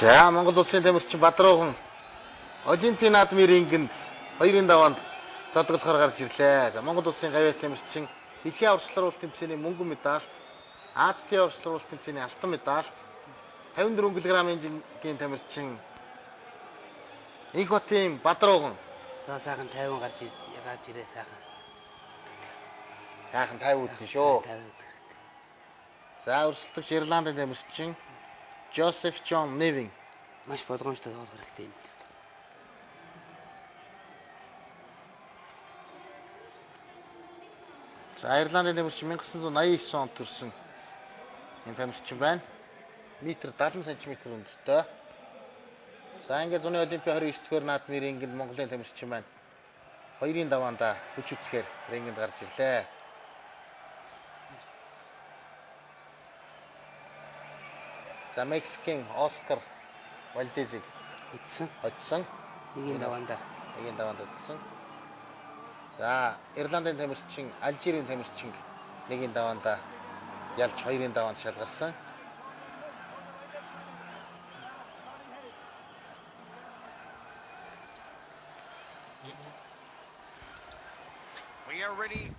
За Монгол улсын тамирчин Бадруухан Олимпийн наадмын рингинд 2-ын даваанд цодглохоор гарч ирлээ. За Монгол улсын гавьяа тамирчин дэлхийн аварчлал уул тэмцээний мөнгөн медаль, Азийн аварчлал уул тэмцээний алтан медаль, 54 кг-ийн жингийн тамирчин Инх хотын Бадруухан. За сайхан 50 гарч ирээ сайхан. Сайхан 50 үзэн шүү. 50 үзэх хэрэгтэй. За өрсөлдөгч Ирландын тамирчин Joseph John Nevin Маш болгоомжтой тоглох хэрэгтэй юм. За Ирландын тамирчин 1989 онд төрсэн энэ тамирчин байна. Метр 70 см өндөртэй. За ингээд зуны Олимпийн 29-р наадмын рингинд Монголын тамирчин байна. 2-ын даваанда хүч үзэхээр рингинд гарч ирлээ. За Мексикийн Оскар Вальдезиг хоцсон. 1-ийн даваанда хоцсон. За Ирландын тамирчин Алжирийн тамирчин 1-ийн даваанда ялж 2-ын даваанд шалгарсан. We are ready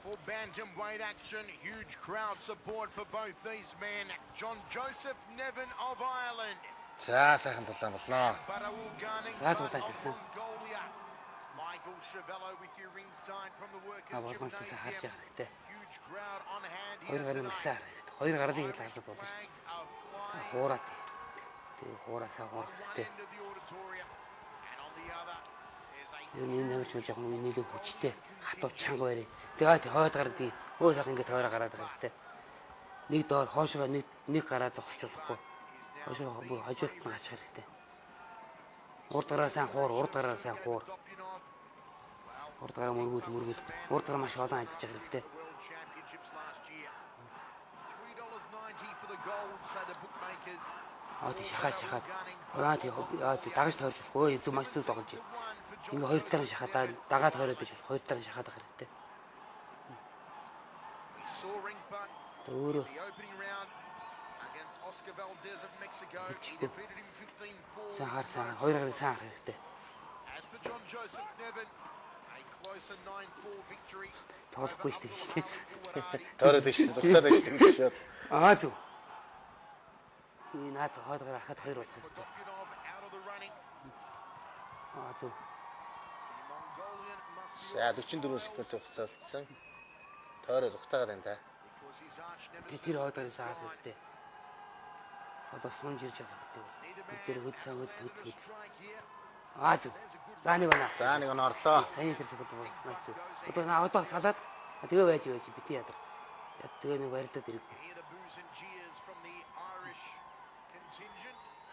for bantamweight action. Huge crowd support for both these men. John Joseph Nevin of Ireland. За сайхан тулаан болноо. За тулаан хэлсэн. Michael Chevello with you ringside from the workers. Болгоомжтой харж явах хэрэгтэй. Хоёр гарын мэгсаа хэрэгтэй. Хоёр гарын хэл харлах болно шүү. Хуураад. Тэгээ хуурасаа хуурах хэрэгтэй. Энэ нэмэрч бол жоохон нийлээ хүчтэй хатуу чанга барь. Тэгээд хойд гардаг. Өө сайхан ингэ тойроо гараад байгаа хэрэгтэй. Нэг доор хоошоо нэг гараад зогсож болохгүй. Хоошоо хажуулт нь гачих хэрэгтэй. Урд гараа сайн хуур, урд гараа сайн хуур. Урд гараа мөргүүл. Урд гараа маш олон ажиллаж байгаа хэрэгтэй. Шахаад. Дагаж тойрч болохгүй. Зөв маш зөв тоглож. Ингээ хоёр талаар шахаад дагаад тойроод бич хоёр талаар шахаад байх хэрэгтэй. Өөрөө сайн харсан. Хоёр гарын сайн харах хэрэгтэй. Тоглохгүй шүү дээ. Тойроод биш зүгтаад байж тийм шүү. Зөв. Наад хойд гараа хахад хоёр болох хэрэгтэй. Зөв. За 44 секунд хугацаалцсан. Тойроо зүгтаагаад байна та. Тэр хойд гараа сайн харах хэрэгтэй. Одоо сунж ирж байгаа хэрэгтэй бол. Тэр хөдсөн. Зөв. За нэг орлоо. Сайн тэр зөв бол маш зөв. Одоо салаад тэгээ байж бити ядар. Тэгээ нэг барилдаад ирэхгүй.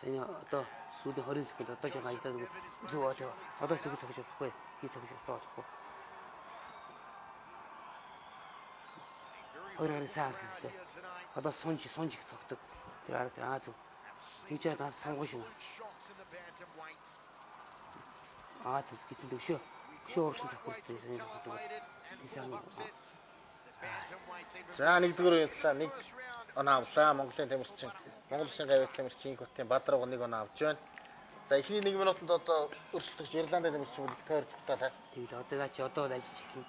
Сайн одоо сүүлийн 20 секунд одоо ч ажиллаад зүг одоо ч тэгээ цогж болохгүй. Хий цогж болохгүй. Хоёр гарын сайн харах хэрэгтэй. Одоо сунж их цогтөг. Тэр зөв. Тэгж надад сонгоно шүү. Тэг гизэн дэвшөө. Өшөө урагшин цогтөг. Сайн цогтөг. За нэгдүгээр үеийн талаа нэг он авлаа. Монголын тамирчин Монгол улсын гавьяа тамирчин Инх хотын Бадруухан 1 он авж байна. За эхний 1 минутанд одоо өрсөлдөгч Ирландын тамирчин тойр зүгтаалаа. Тэгэл одоо ч одоо л ажиллаж эхэлнэ.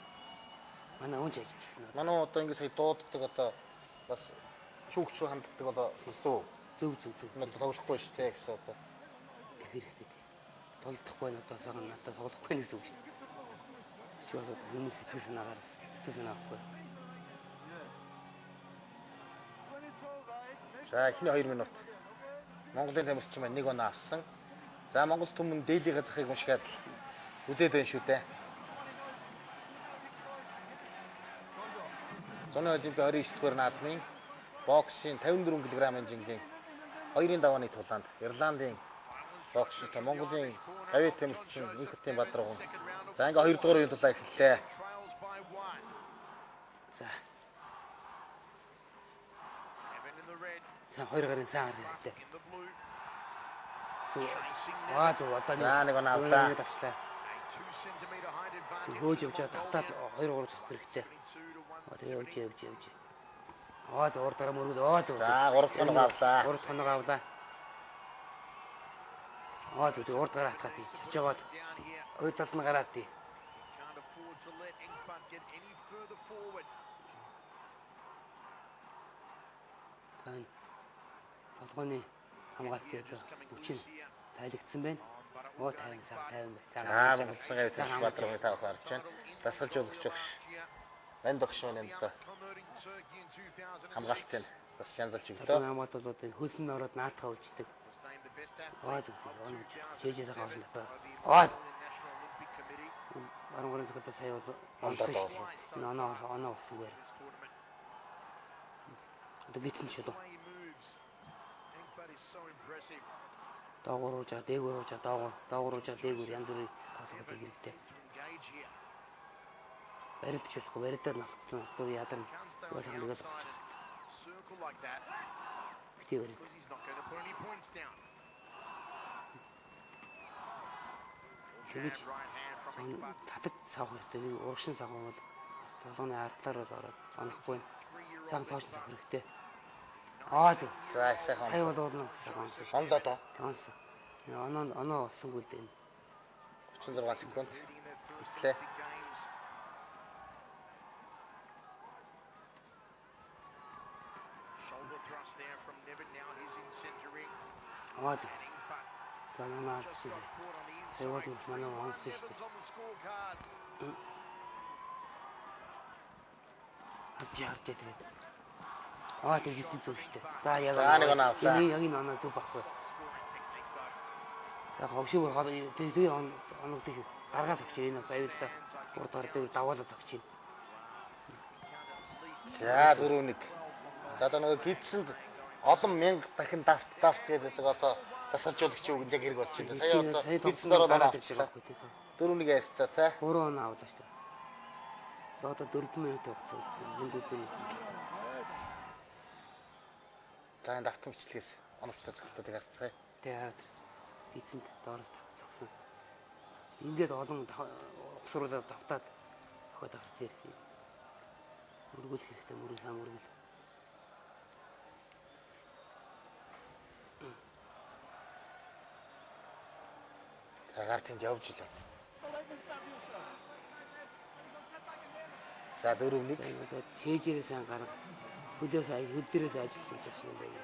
Манай өнж ажиллаж эхэлнэ. Манай одоо ингэ сая дууддаг одоо бас шүүгч рүү ханддаг одоо гэсэн. Зөв. Надад тоглохгүй шүү дээ гэсэн одоо. Тэр хэрэгтэй. Тоглохгүй надад цагаан надад тоглохгүй гэсэн үг шүү. Чи бас хүмүүс сэтгэл санаагаахгүй. За эхний 2 минут. Монголын тамирчин маань 1 он авсан. За Монгол түмэн дээлийнхээ захыг уншгаад үзээд байна шүү дээ. Зуны Олимпийн 29-р наадмын боксийн 54 кг-ийн жингийн 2-ын давааны тулаанд Ирландын боксчтой Монголын гавьяа тамирчин Инх хотын Бадруухан. За ингээ 2 дугаар үеийн тулаа эхэллээ. За. Сайн хоёр гарын сайн харах хэрэгтэй. Зөв. Одоо нэг он авлаа. Хөөж явж давтаад 2-3 цохох хэрэгтэй. Тэгээ явж. Урд дараа мөргөл. За 3 дахь хоног авлаа. 3 дахь хоног авлаа. Аа зөв урд гараад хатгаад тий. Чажгаад Down here. хоёр талд нь гараад тий. Can't afford to let Engbutt get any further forward. Тань толгойн хамгаалтын одоо хүчин тайлагдсан байна. Оо 50 цаг 50 бай. За Монголын гавьт Баатаргын таах харж байна. Дасгалжуулагч багш. Банд огш маань энэ Converting Turkey in 2006 хамгаалтын зас янзалж өглөө. толгойн хамгаалт бол одоо хөлн ороод наадхаа үлддэг. was named the best Аа athlete зөв of тий. Оноо 2006 жижиг хавсан татвар. by the Аа National Olympic Committee. баруун гарын цогтой сая бол онсон шүү дээ. Энэ оноо усангээр. This tournament, Одоо гитэн ч the болов. way he moves, Engbutt is so impressive. Доогуур ууж байгаа, дээгүүр ууж байгаа, доогуур ууж байгаа, дээгүүр янз бүрийн тасгалт хэрэгтэй. To engage here. Барилдаж болохгүй, барилдаад насгал ядарна. Уусаа нэгээ зогсож байгаа. Circle like that Бити барилд. because he's not going to put any points down. Тэгэж Jab right hand from Engbutt. татад савх хэрэгтэй. Урагшин савх бол толгойн ардлаар бол ороод онохгүй. Сайхан тооч савх хэрэгтэй. Аа зөв. За их сайхан. Сая бол уулна сайхан онсон. Онлоо доо. Онсон. Оноо олсонгүй л дээ. 36 секунд. Leading their first Итлээ. Olympic Games. Shoulder thrust there from Nevin. Now he's in centering. Аа зөв. And Engbutt За наа just авчихсан. got caught on the Сая бол inside. бас манай онсон шүү дээ. Sevens on the scorecards. Харж тэгээд. Аа тэр хитэн зөв шүү дээ. За яг За, нэг оноо авлаа. Яг энэ оноо зөв байхгүй. Scoring technique though. За хогшиг би оногдсон шүү. Гаргаад зогч энэ бас аюултай. Урд гар дээр даваалаа зогч байна. За 4-1. За одоо нөгөө гидсэнд олон мянга дахин давт гэдэг одоо дасгалжуулагч үг яг хэрэг болчихсон. Сая одоо гидсэнд ороод гараад ирж авчихлаа. байгаа байхгүй тий. 4-1 ярьцаа тий. 3 оноо авлаа шүү дээ. За одоо 4 минут хугацаа үлдсэн. Энэ 4 минут. За энэ давтан бичлэгээс оновчлоо цогцолтыг харцгаая. Тэгээд эцэнд доороос зогсон. Ингээд олон ухсруулаад давтаад зохиод авах тэр мөргүүлэх хэрэгтэй мөрөг сайн мөргөл. За гар тэнд явж илээ. За 4-1. Тэгээд чэйжээрээ сайн гарга. Хөл дээрээс ажиллаж явах шиг байна.